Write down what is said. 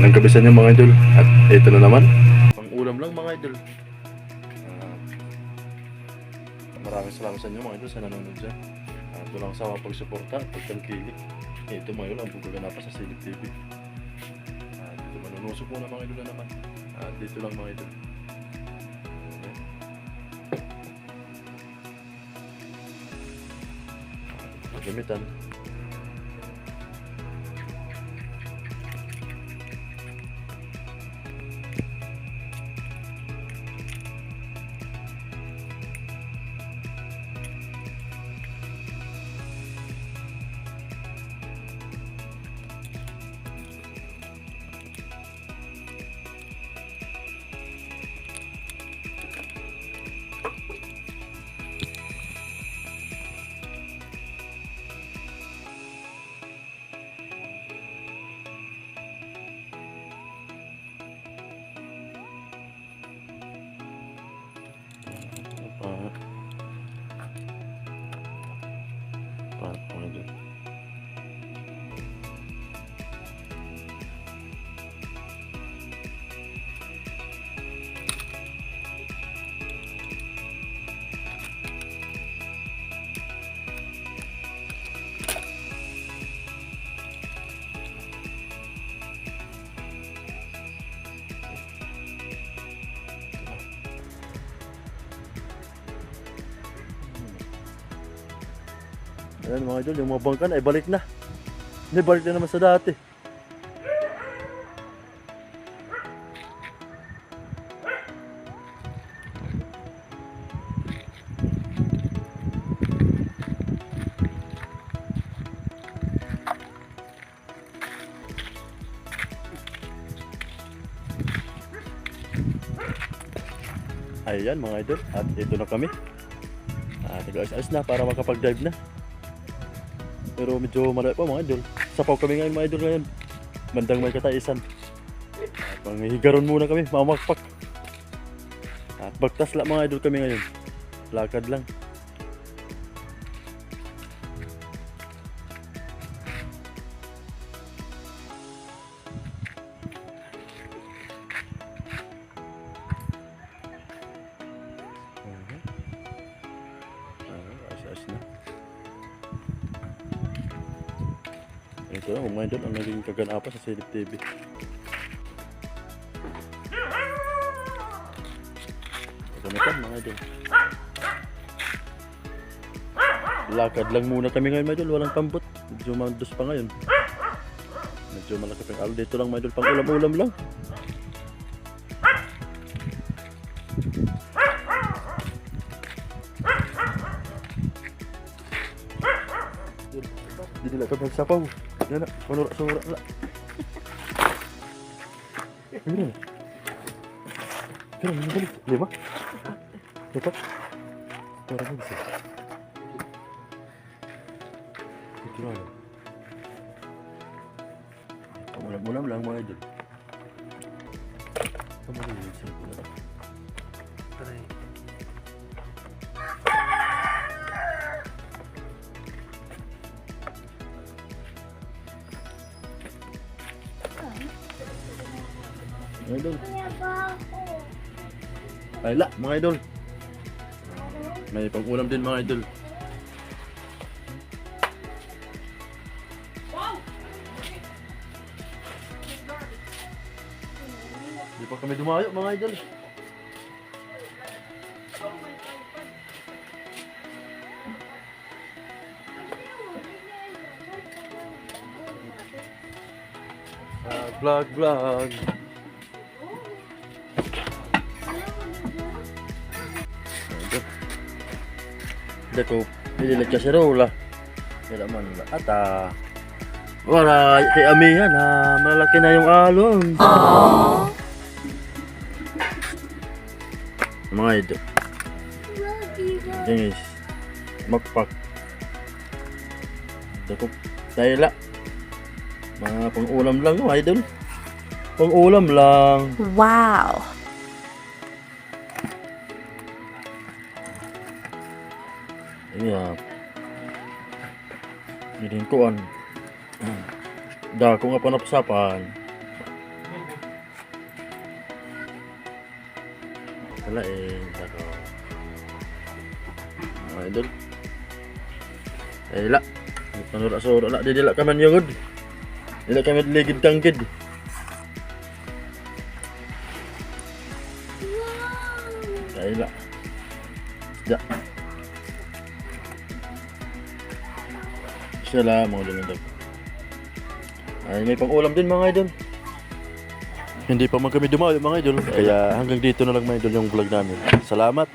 nangkabisan niya mga idol. At ito na naman, pang ulam lang mga idol. Maraming salamat sa inyo mga idol sa nanonood dyan. Ito lang sa mga pagsuporta, pagtangkilik. Ito mga idol, ang pagkaganapan sa Silip TV. Dito manunusok muna mga idol na naman. At dito lang mga idol. Gamitan. Mga idol. Ayan mga idol, yung mga bangkan ay balik na. Hindi, balik na naman sa dati. Ayan mga idol, at ito na kami. Nag-ayos-ayos na para makapag-dive na. Pero medyo malayo pa mga idol. Sapaw kami ngayon mga idol ngayon. Bandang may kataisan. At manghihigaron muna kami, mamakpak. At bagtas lang mga idol kami ngayon. Lakad lang. Ayos-ayos na. Ito na mga idol ang naging kaganapan sa Silip TV. Gamitan mga idol. Lakad lang muna kami ngayon mga idol, walang pambot. Medyo mandos pa ngayon. Medyo malaki pang alo. Dito lang mga idol, pang ulam-ulam lang. Jadi nak kau siapa? Dia nak menurut lah. Ini. Kira ni lima. Cepat. Orang bisa. Itu lah. Mula-mula lang mga idol. Kamu ni bisa. Taray. Mga idol. Ay la, mga idol. May pang-ulam din mga idol. Di pa kami dumayo mga idol. Vlog. Dako nililit ka si Rola. Kaya naman ata. Wala kay Amihan ha, malaki na yung alon. Mga idol. Guys, magpak. Dako tayla. Mga pang-ulam lang mga idol. Pang-ulam lang. Wow. Iya. Giling ko an. Dako nga panapasapan. Wala eh. Ako. Mga idol. Dila. Panura sa ura. Dila ka man yun. Dila ka man ligid tanggid. Dila. Ya. Siya lang mga idol. Ay, may pang-ulam din mga idol. Hindi pa man kami dumayo mga idol. Kaya hanggang dito na lang mga idol yung vlog namin. Salamat.